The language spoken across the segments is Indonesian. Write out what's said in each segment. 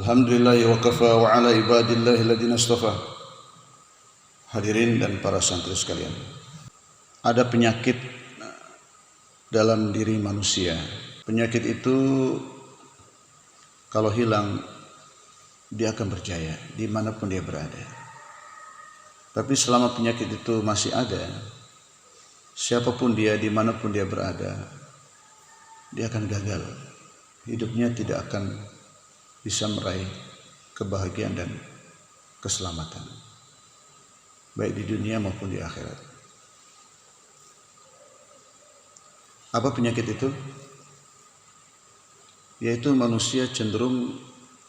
Alhamdulillahi wa kafa wa ala ibadillahi alladhina istafa. Hadirin dan para santri sekalian, ada penyakit dalam diri manusia. Penyakit itu kalau hilang dia akan berjaya dimanapun dia berada. Tapi selama penyakit itu masih ada, siapapun dia, dimanapun dia berada, dia akan gagal. Hidupnya tidak akan bisa meraih kebahagiaan dan keselamatan, baik di dunia maupun di akhirat. Apa penyakit itu? Yaitu manusia cenderung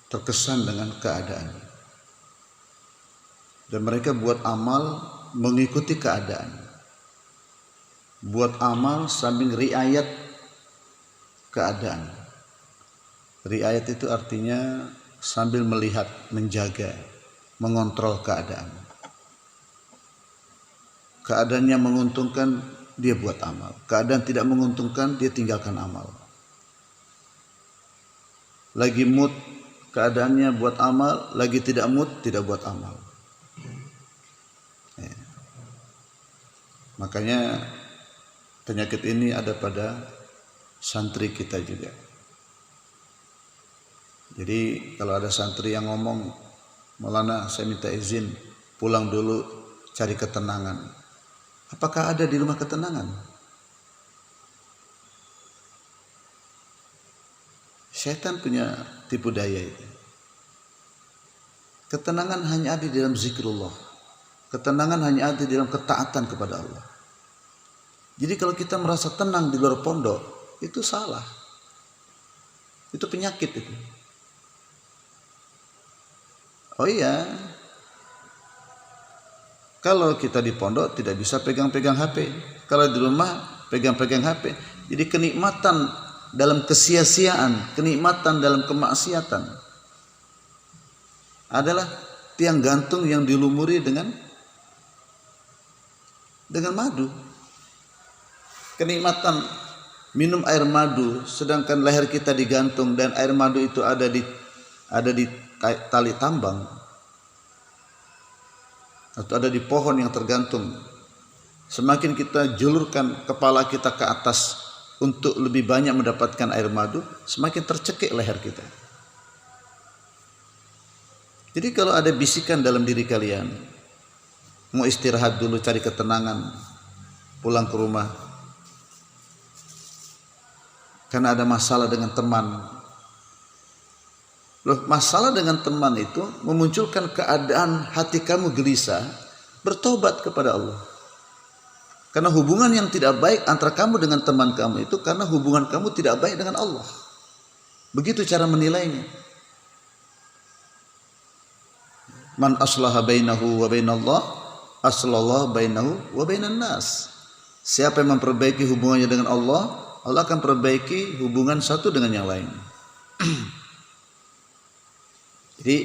terkesan dengan keadaan, dan mereka buat amal mengikuti keadaan, buat amal sambil riayat keadaan. Riayat itu artinya sambil melihat, menjaga, mengontrol keadaan. Keadaannya menguntungkan, dia buat amal. Keadaan tidak menguntungkan, dia tinggalkan amal. Lagi mood, keadaannya buat amal. Lagi tidak mood, tidak buat amal. Ya. Makanya penyakit ini ada pada santri kita juga. Jadi kalau ada santri yang ngomong, "Maulana, saya minta izin pulang dulu cari ketenangan." Apakah ada di rumah ketenangan? Syaitan punya tipu daya itu. Ketenangan hanya ada di dalam zikrullah. Ketenangan hanya ada di dalam ketaatan kepada Allah. Jadi kalau kita merasa tenang di luar pondok, itu salah. Itu penyakit itu. Oh iya, kalau kita di pondok tidak bisa pegang-pegang HP. Kalau di rumah pegang-pegang HP. Jadi kenikmatan dalam kesia-siaan, kenikmatan dalam kemaksiatan adalah tiang gantung yang dilumuri dengan madu. Kenikmatan minum air madu sedangkan leher kita digantung dan air madu itu ada di tali tambang atau ada di pohon yang tergantung. Semakin kita julurkan kepala kita ke atas untuk lebih banyak mendapatkan air madu, semakin tercekik leher kita. Jadi kalau ada bisikan dalam diri kalian, mau istirahat dulu, cari ketenangan, pulang ke rumah karena ada masalah dengan teman. Loh, masalah dengan teman itu memunculkan keadaan hati kamu gelisah, bertobat kepada Allah. Karena hubungan yang tidak baik antara kamu dengan teman kamu itu karena hubungan kamu tidak baik dengan Allah. Begitu cara menilainya. Man aslaha bainahu wa bainallah, aslallah bainahu wa bainan nas. Siapa yang memperbaiki hubungannya dengan Allah, Allah akan perbaiki hubungan satu dengan yang lain. Jadi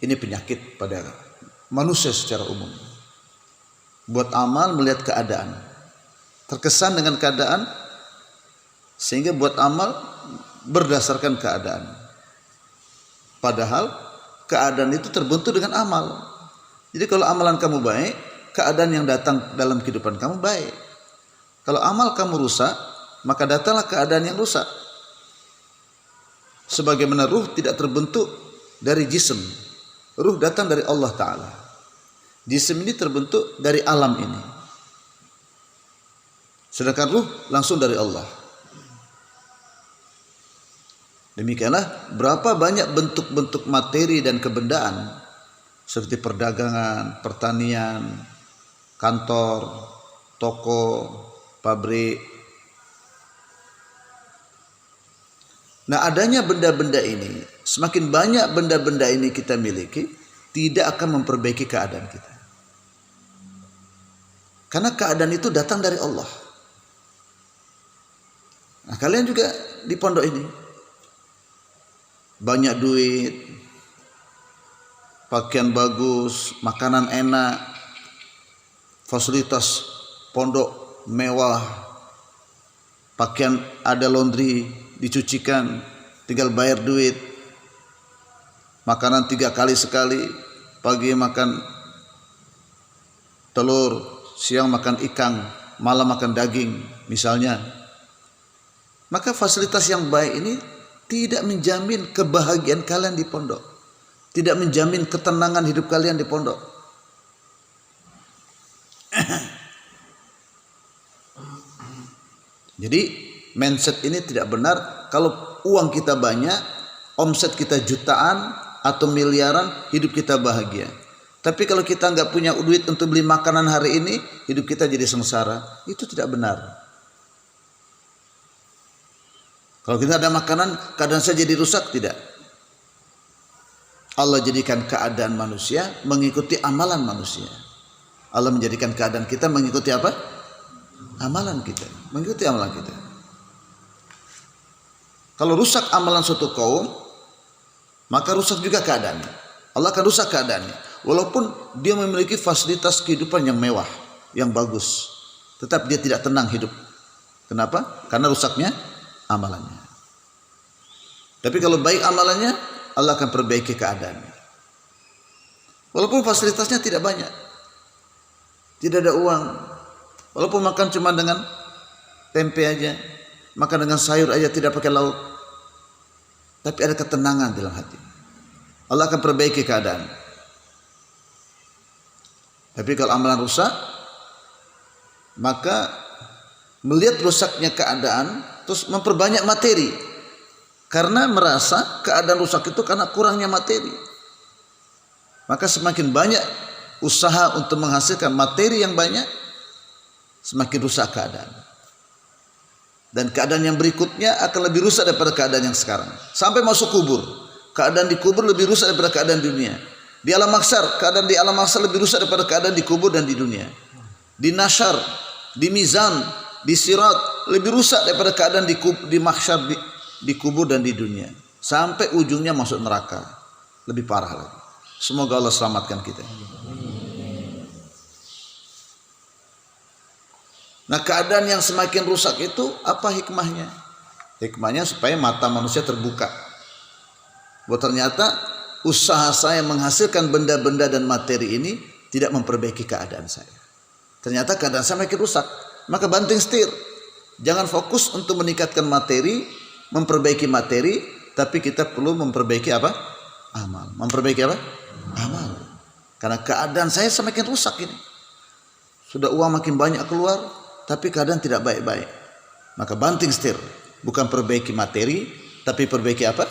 ini penyakit pada manusia secara umum. Buat amal melihat keadaan, terkesan dengan keadaan, sehingga buat amal berdasarkan keadaan. Padahal keadaan itu terbentuk dengan amal. Jadi kalau amalan kamu baik, keadaan yang datang dalam kehidupan kamu baik. Kalau amal kamu rusak, maka datanglah keadaan yang rusak. Sebagaimana ruh tidak terbentuk dari jism, ruh datang dari Allah Ta'ala. Jism ini terbentuk dari alam ini, sedangkan ruh langsung dari Allah. Demikianlah berapa banyak bentuk-bentuk materi dan kebendaan seperti perdagangan, pertanian, kantor, toko, pabrik. Nah, adanya benda-benda ini, semakin banyak benda-benda ini kita miliki, tidak akan memperbaiki keadaan kita. Karena keadaan itu datang dari Allah. Nah, kalian juga di pondok ini banyak duit, pakaian bagus, makanan enak, fasilitas pondok mewah, pakaian ada laundry, dicucikan, tinggal bayar duit. makanan 3 kali sekali, pagi makan telur, siang makan ikan, malam makan daging misalnya, maka fasilitas yang baik ini tidak menjamin kebahagiaan kalian di pondok, tidak menjamin ketenangan hidup kalian di pondok. Jadi mindset ini tidak benar. Kalau uang kita banyak, omset kita jutaan atau miliaran, hidup kita bahagia. Tapi kalau kita nggak punya duit untuk beli makanan hari ini, hidup kita jadi sengsara. Itu tidak benar. Kalau kita ada makanan, keadaan saya jadi rusak, tidak. Allah jadikan keadaan manusia mengikuti amalan manusia. Allah menjadikan keadaan kita mengikuti apa? Amalan kita. Mengikuti amalan kita. Kalau rusak amalan suatu kaum, maka rusak juga keadaannya. Allah akan rusak keadaannya. Walaupun dia memiliki fasilitas kehidupan yang mewah, yang bagus, tetap dia tidak tenang hidup. Kenapa? Karena rusaknya amalannya. Tapi kalau baik amalannya, Allah akan perbaiki keadaannya. Walaupun fasilitasnya tidak banyak, tidak ada uang, walaupun makan cuma dengan tempe aja, makan dengan sayur aja, tidak pakai lauk, tapi ada ketenangan dalam hati. Allah akan perbaiki keadaan. Tapi kalau amalan rusak, maka melihat rusaknya keadaan terus memperbanyak materi, karena merasa keadaan rusak itu karena kurangnya materi. Maka semakin banyak usaha untuk menghasilkan materi yang banyak, semakin rusak keadaan. Dan keadaan yang berikutnya akan lebih rusak daripada keadaan yang sekarang. Sampai masuk kubur, keadaan di kubur lebih rusak daripada keadaan di dunia. Di alam mahsyar, keadaan di alam mahsyar lebih rusak daripada keadaan di kubur dan di dunia. Di nasyar, di mizan, di sirat lebih rusak daripada keadaan di mahsyar, di kubur dan di dunia. Sampai ujungnya masuk neraka, lebih parah lagi. Semoga Allah selamatkan kita. Nah, keadaan yang semakin rusak itu apa hikmahnya? Hikmahnya supaya mata manusia terbuka. Bahwa ternyata usaha saya menghasilkan benda-benda dan materi ini tidak memperbaiki keadaan saya. Ternyata keadaan saya makin rusak. Maka banting setir. Jangan fokus untuk meningkatkan materi, memperbaiki materi, tapi kita perlu memperbaiki apa? Amal. Memperbaiki apa? Amal. Karena keadaan saya semakin rusak ini. Sudah uang makin banyak keluar, tapi keadaan tidak baik-baik. Maka banting setir. Bukan perbaiki materi, tapi perbaiki apa?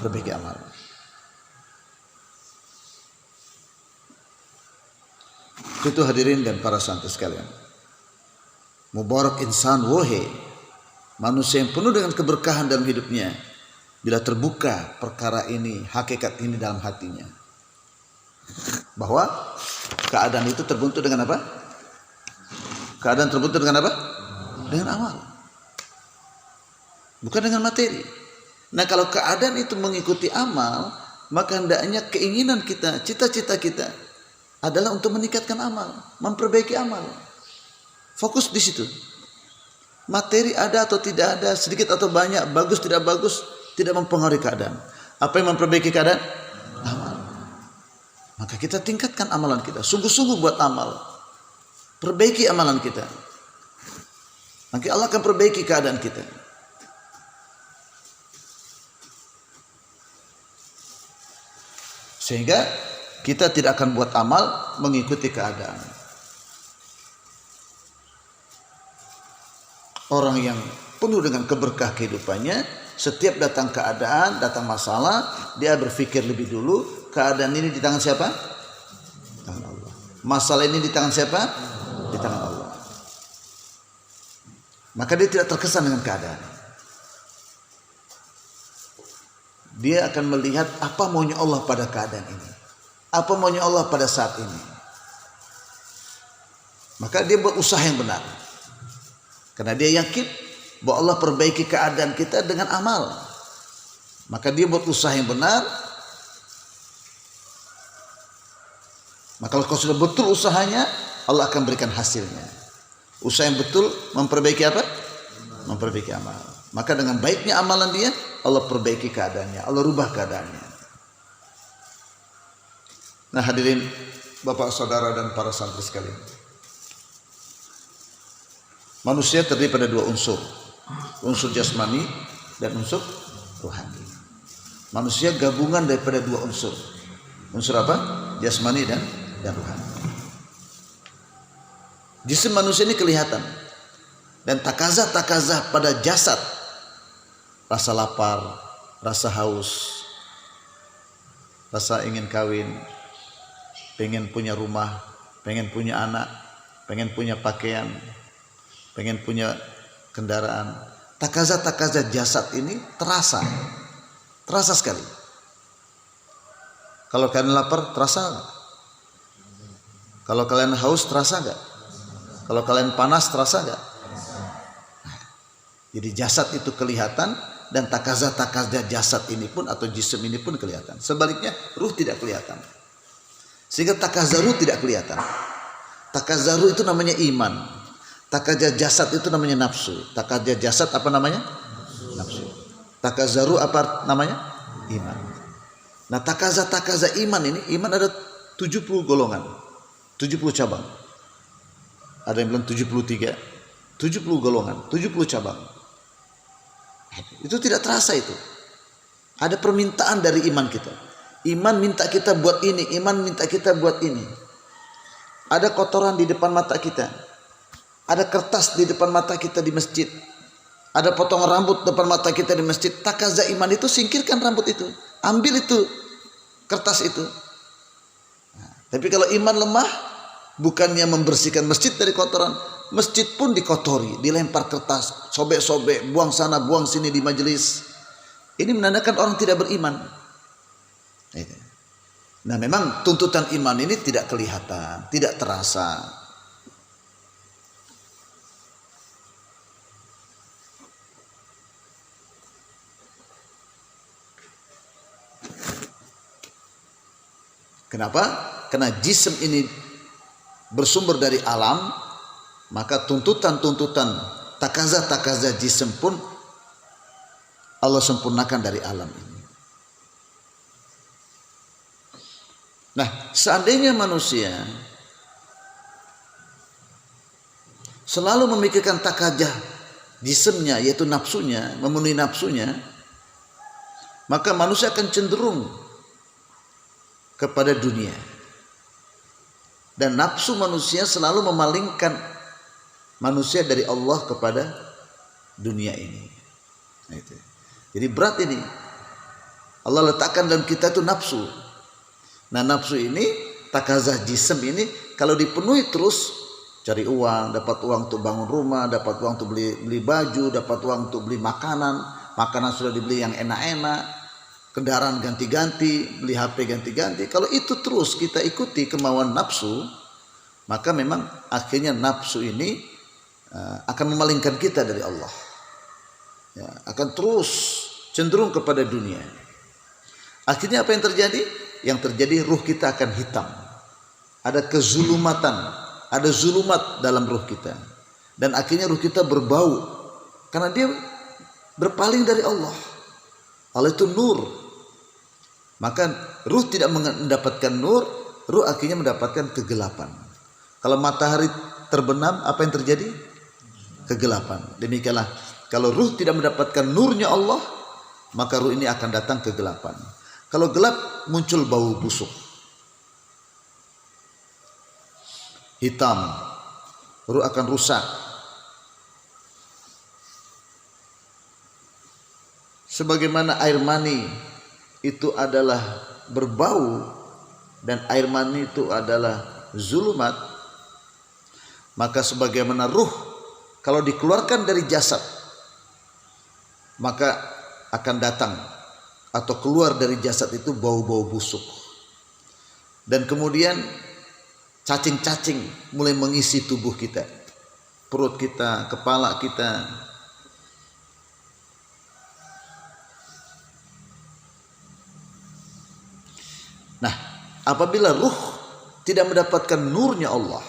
Perbaiki amal. Itu hadirin dan para santri sekalian. Mubarak insan wohe. Manusia yang penuh dengan keberkahan dalam hidupnya. Bila terbuka perkara ini, hakikat ini dalam hatinya. Bahwa keadaan itu terbentuk dengan apa? Keadaan terbentuk dengan apa? Dengan amal. Bukan dengan materi. Nah, kalau keadaan itu mengikuti amal, maka hendaknya keinginan kita, cita-cita kita adalah untuk meningkatkan amal, memperbaiki amal. Fokus di situ. Materi ada atau tidak ada, sedikit atau banyak, bagus tidak bagus, tidak mempengaruhi keadaan. Apa yang memperbaiki keadaan? Amal. Maka kita tingkatkan amalan kita, sungguh-sungguh buat amal. Perbaiki amalan kita. Maka Allah akan perbaiki keadaan kita. Sehingga kita tidak akan buat amal mengikuti keadaan. Orang yang penuh dengan keberkah kehidupannya, setiap datang keadaan, datang masalah, dia berpikir lebih dulu, keadaan ini di tangan siapa? Tangan Allah. Masalah ini di tangan siapa? Di tangan Allah. Maka dia tidak terkesan dengan keadaan. Dia akan melihat apa maunya Allah pada keadaan ini. Apa maunya Allah pada saat ini. Maka dia buat usaha yang benar. Karena dia yakin bahwa Allah perbaiki keadaan kita dengan amal. Maka dia buat usaha yang benar. Maka kalau sudah betul usahanya, Allah akan berikan hasilnya. Usaha yang betul memperbaiki apa? Memperbaiki amal. Maka dengan baiknya amalan dia, Allah perbaiki keadaannya, Allah rubah keadaannya. Nah hadirin Bapak Saudara dan para santri sekalian, manusia terdiri pada dua unsur, unsur jasmani dan unsur rohani. Manusia gabungan daripada dua unsur. Unsur apa? Jasmani dan rohani. Jisim manusia ini kelihatan dan takazah pada jasad, rasa lapar, rasa haus, rasa ingin kawin, pengen punya rumah, pengen punya anak, pengen punya pakaian, pengen punya kendaraan. Takazah jasad ini terasa sekali. Kalau kalian lapar terasa nggak? Kalau kalian haus terasa nggak? Kalau kalian panas terasa nggak? Jadi jasad itu kelihatan dan takazah jasad ini pun atau jisim ini pun kelihatan. Sebaliknya ruh tidak kelihatan. Sehingga takazah ruh tidak kelihatan. Takazah ruh itu namanya iman. Takazah jasad itu namanya nafsu. Takazah jasad apa namanya? Nafsu. Takazah ruh apa namanya? Iman. Nah takazah iman ini, iman ada 70 golongan, 70 cabang. Ada yang bilang 73, 70 golongan, 70 cabang. Itu tidak terasa itu. Ada permintaan dari iman kita. Iman minta kita buat ini, iman minta kita buat ini. Ada kotoran di depan mata kita. Ada kertas di depan mata kita di masjid. Ada potongan rambut depan mata kita di masjid. Takazah iman itu singkirkan rambut itu. Ambil itu kertas itu. Nah, tapi kalau iman lemah, bukannya membersihkan masjid dari kotoran, masjid pun dikotori, dilempar kertas, sobek-sobek, buang sana, buang sini di majelis. Ini menandakan orang tidak beriman. Nah memang tuntutan iman ini tidak kelihatan, tidak terasa. Kenapa? Karena jisim ini bersumber dari alam, maka tuntutan-tuntutan takazah jisim pun Allah sempurnakan dari alam ini. Nah, seandainya manusia selalu memikirkan takazah jisimnya, yaitu nafsunya, memenuhi nafsunya, maka manusia akan cenderung kepada dunia. Dan nafsu manusia selalu memalingkan manusia dari Allah kepada dunia ini. Nah, itu. Jadi berat ini. Allah letakkan dalam kita itu nafsu. Nah nafsu ini, takazah jisim ini, kalau dipenuhi terus, cari uang, dapat uang untuk bangun rumah, dapat uang untuk beli baju, dapat uang untuk beli makanan sudah dibeli yang enak-enak, kendaraan ganti-ganti, beli HP ganti-ganti. Kalau itu terus kita ikuti kemauan nafsu, maka memang akhirnya nafsu ini akan memalingkan kita dari Allah. Ya, akan terus cenderung kepada dunia. Akhirnya apa yang terjadi? Yang terjadi ruh kita akan hitam. Ada kezulumatan, ada zulumat dalam ruh kita. Dan akhirnya ruh kita berbau karena dia berpaling dari Allah. Allah itu nur. Maka ruh tidak mendapatkan nur, ruh akhirnya mendapatkan kegelapan. Kalau matahari terbenam, apa yang terjadi? Kegelapan. Demikianlah kalau ruh tidak mendapatkan nurnya Allah, maka ruh ini akan datang kegelapan. Kalau gelap, muncul bau busuk, hitam, ruh akan rusak. Sebagaimana air mani itu adalah berbau dan air mani itu adalah zulumat, maka sebagaimana ruh kalau dikeluarkan dari jasad, maka akan datang atau keluar dari jasad itu bau-bau busuk. Dan kemudian cacing-cacing mulai mengisi tubuh kita, perut kita, kepala kita. Nah, apabila ruh tidak mendapatkan nurnya Allah,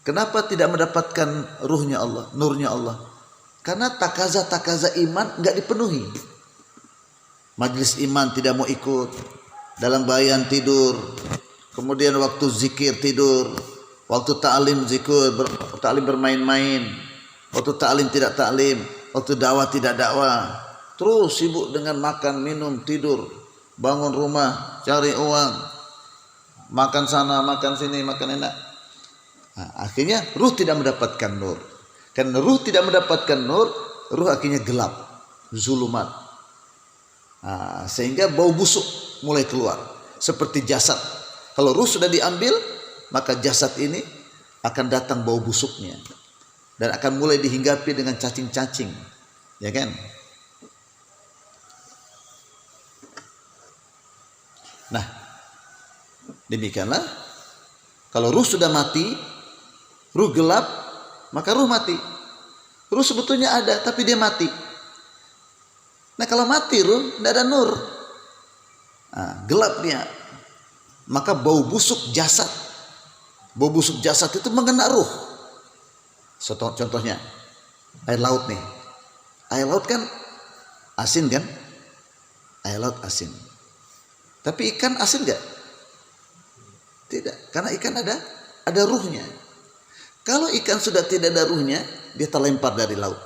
kenapa tidak mendapatkan ruhnya Allah, nurnya Allah? Karena takazah iman enggak dipenuhi. Majelis iman tidak mau ikut, dalam bayan tidur, kemudian waktu zikir tidur, waktu ta'lim zikir, ta'lim bermain-main, waktu ta'lim tidak ta'lim, waktu dakwah tidak dakwah, terus sibuk dengan makan, minum, tidur, bangun rumah, cari uang, makan sana, makan sini, makan enak. Nah, akhirnya ruh tidak mendapatkan nur. Karena ruh tidak mendapatkan nur, ruh akhirnya gelap, zulumat. Nah, sehingga bau busuk mulai keluar seperti jasad. Kalau ruh sudah diambil, maka jasad ini akan datang bau busuknya dan akan mulai dihinggapi dengan cacing-cacing, ya kan? Nah, demikianlah kalau ruh sudah mati, ruh gelap, maka ruh mati. Ruh sebetulnya ada, tapi dia mati. Nah, kalau mati ruh, tidak ada nur. Nah, gelap dia. Maka bau busuk jasad. Bau busuk jasad itu mengena ruh. Contohnya, air laut nih. Air laut kan asin kan? Air laut asin. Tapi ikan asin enggak? Tidak, karena ikan ada ruhnya. Kalau ikan sudah tidak ada ruhnya, dia terlempar dari laut.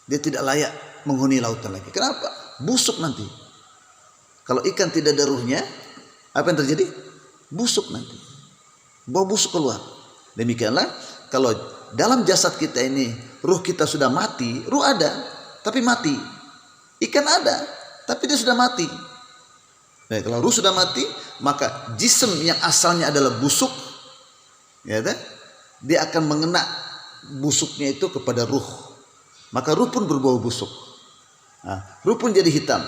Dia tidak layak menghuni lautan lagi. Kenapa? Busuk nanti. Kalau ikan tidak ada ruhnya, apa yang terjadi? Busuk nanti. Bau busuk keluar. Demikianlah kalau dalam jasad kita ini ruh kita sudah mati, ruh ada tapi mati. Ikan ada tapi dia sudah mati. Nah, kalau ruh sudah mati, maka jism yang asalnya adalah busuk, ya kan? Dia akan mengena busuknya itu kepada ruh. Maka ruh pun berbau busuk. Nah, ruh pun jadi hitam.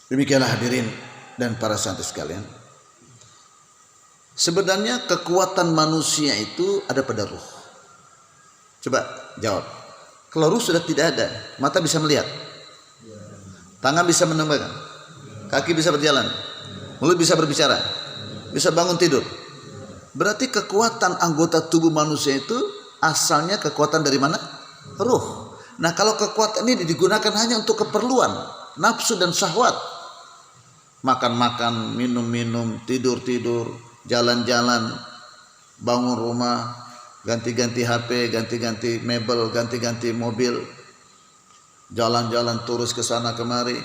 Demikianlah hadirin dan para santri sekalian. Sebenarnya kekuatan manusia itu ada pada ruh. Coba jawab. Kalau ruh sudah tidak ada, mata bisa melihat, tangan bisa menembakkan, kaki bisa berjalan, mulut bisa berbicara, bisa bangun tidur. Berarti kekuatan anggota tubuh manusia itu asalnya kekuatan dari mana? Ruh. Nah, kalau kekuatan ini digunakan hanya untuk keperluan nafsu dan syahwat, makan-makan, minum-minum, tidur-tidur, jalan-jalan, bangun rumah, ganti-ganti HP, ganti-ganti mebel, ganti-ganti mobil, jalan-jalan terus ke sana kemari,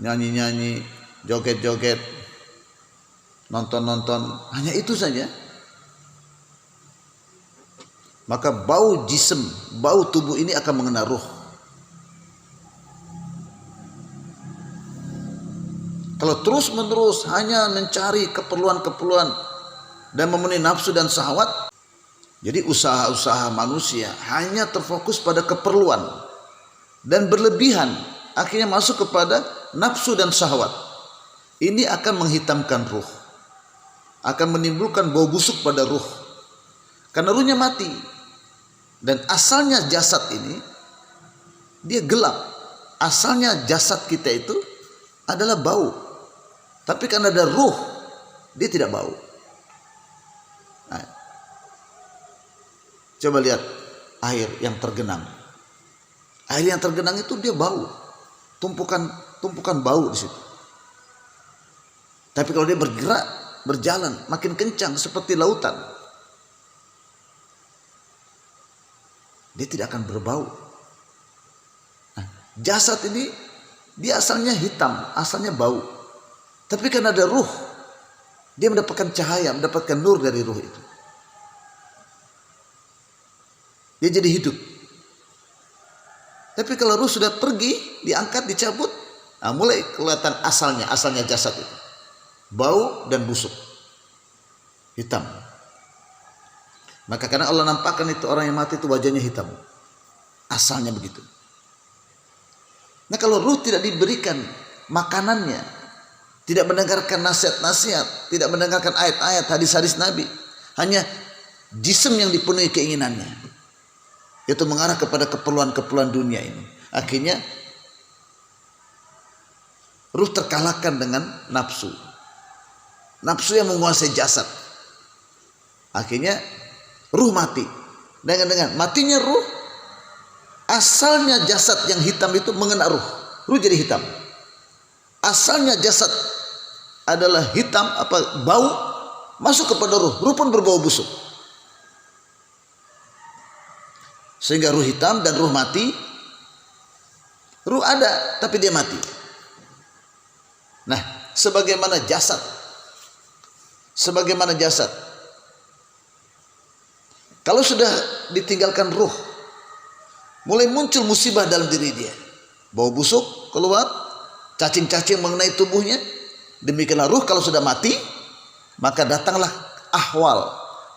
nyanyi-nyanyi, joget-joget, nonton-nonton, hanya itu saja. Maka bau jism, bau tubuh ini akan mengena ruh. Kalau terus-menerus hanya mencari keperluan-keperluan dan memenuhi nafsu dan syahwat, jadi usaha-usaha manusia hanya terfokus pada keperluan dan berlebihan, akhirnya masuk kepada nafsu dan syahwat. Ini akan menghitamkan ruh, akan menimbulkan bau busuk pada ruh, karena ruhnya mati. Dan asalnya jasad ini dia gelap. Asalnya jasad kita itu adalah bau. Tapi karena ada ruh, dia tidak bau. Nah, coba lihat air yang tergenang. Air yang tergenang itu dia bau, tumpukan bau di situ. Tapi kalau dia bergerak, berjalan, makin kencang seperti lautan, dia tidak akan berbau. Nah, jasad ini dia asalnya hitam, asalnya bau. Tapi karena ada ruh, dia mendapatkan cahaya, mendapatkan nur dari ruh itu. Dia jadi hidup. Tapi kalau ruh sudah pergi, diangkat, dicabut, nah mulai kelihatan asalnya jasad itu. Bau dan busuk. Hitam. Maka karena Allah nampakkan itu orang yang mati itu wajahnya hitam. Asalnya begitu. Nah, kalau ruh tidak diberikan makanannya, tidak mendengarkan nasihat-nasihat, tidak mendengarkan ayat-ayat, hadis-hadis Nabi, hanya jism yang dipenuhi keinginannya, itu mengarah kepada keperluan-keperluan dunia ini. Akhirnya Ruh terkalahkan dengan nafsu. Nafsu yang menguasai jasad. Akhirnya ruh mati. Dengan matinya ruh, asalnya jasad yang hitam itu mengena ruh. Ruh jadi hitam. Asalnya jasad adalah hitam, bau, masuk kepada ruh. Ruh pun berbau busuk. Sehingga ruh hitam dan ruh mati. Ruh ada tapi dia mati. Nah, sebagaimana jasad. Kalau sudah ditinggalkan ruh, mulai muncul musibah dalam diri dia. Bau busuk keluar, cacing-cacing mengenai tubuhnya. Demikianlah ruh kalau sudah mati, maka datanglah ahwal,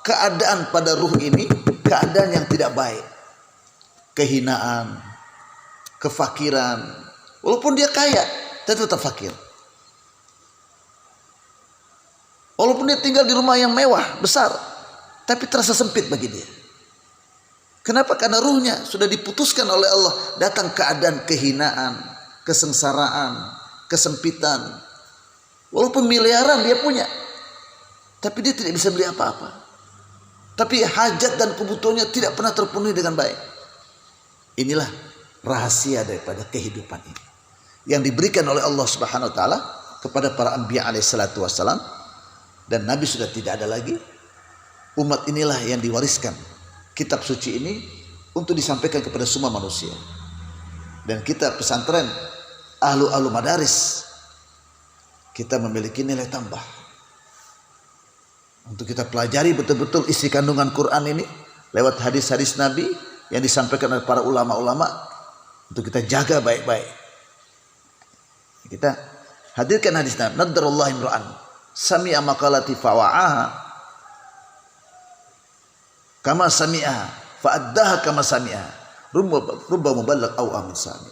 keadaan pada ruh ini, keadaan yang tidak baik. Kehinaan, kefakiran. Walaupun dia kaya, tapi tetap fakir. Walaupun dia tinggal di rumah yang mewah, besar, tapi terasa sempit bagi dia. Kenapa? Karena ruhnya sudah diputuskan oleh Allah. Datang keadaan kehinaan, kesengsaraan, kesempitan. Walaupun miliaran dia punya, tapi dia tidak bisa beli apa-apa. Tapi hajat dan kebutuhannya tidak pernah terpenuhi dengan baik. Inilah rahasia daripada kehidupan ini yang diberikan oleh Allah Subhanahu wa taala kepada para anbiya alaihi salatu wassalam, dan nabi sudah tidak ada lagi. Umat inilah yang diwariskan kitab suci ini untuk disampaikan kepada semua manusia. Dan kita pesantren ahlu madaris, kita memiliki nilai tambah untuk kita pelajari betul-betul isi kandungan Quran ini lewat hadis-hadis Nabi yang disampaikan oleh para ulama-ulama, untuk kita jaga baik-baik. Kita hadirkan hadis Nabi, nadarallahu imra'an sami'a maqalati fawa'aha kama sami'aha fa'addaha kama sami'aha rubba muballigh aw amin sami.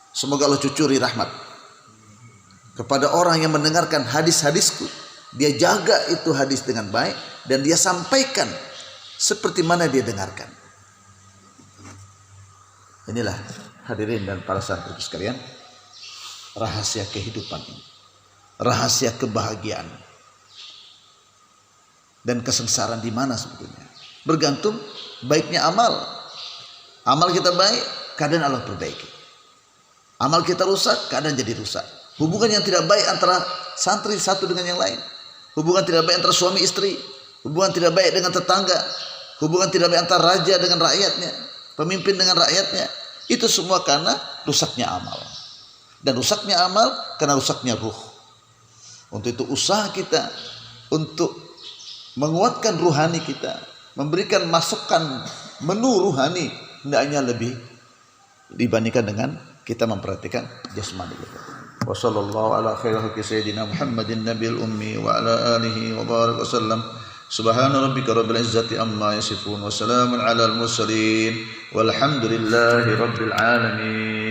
Semoga Allah cucuri rahmat kepada orang yang mendengarkan hadis-hadisku, dia jaga itu hadis dengan baik dan dia sampaikan seperti mana dia dengarkan. Inilah hadirin dan para santri sekalian, rahasia kehidupan ini, rahasia kebahagiaan dan kesengsaraan di mana sebetulnya. Bergantung baiknya amal. Amal kita baik, keadaan Allah perbaiki. Amal kita rusak, keadaan jadi rusak. Hubungan yang tidak baik antara santri satu dengan yang lain, hubungan tidak baik antara suami istri, hubungan tidak baik dengan tetangga, hubungan tidak baik antara raja dengan rakyatnya, pemimpin dengan rakyatnya, itu semua karena rusaknya amal. Dan rusaknya amal karena rusaknya ruh. Untuk itu usaha kita untuk menguatkan ruhani kita, memberikan masukan menu ruhani, hendaknya lebih dibandingkan dengan kita memperhatikan jasmani kita. Wa sallallahu ala khairi sayyidina Muhammadin nabiyil ummi wa ala alihi wa barik wasallam. Subhana rabbika rabbil izzati amma yasifun wa salamun alal mursalin walhamdulillahi rabbil alamin.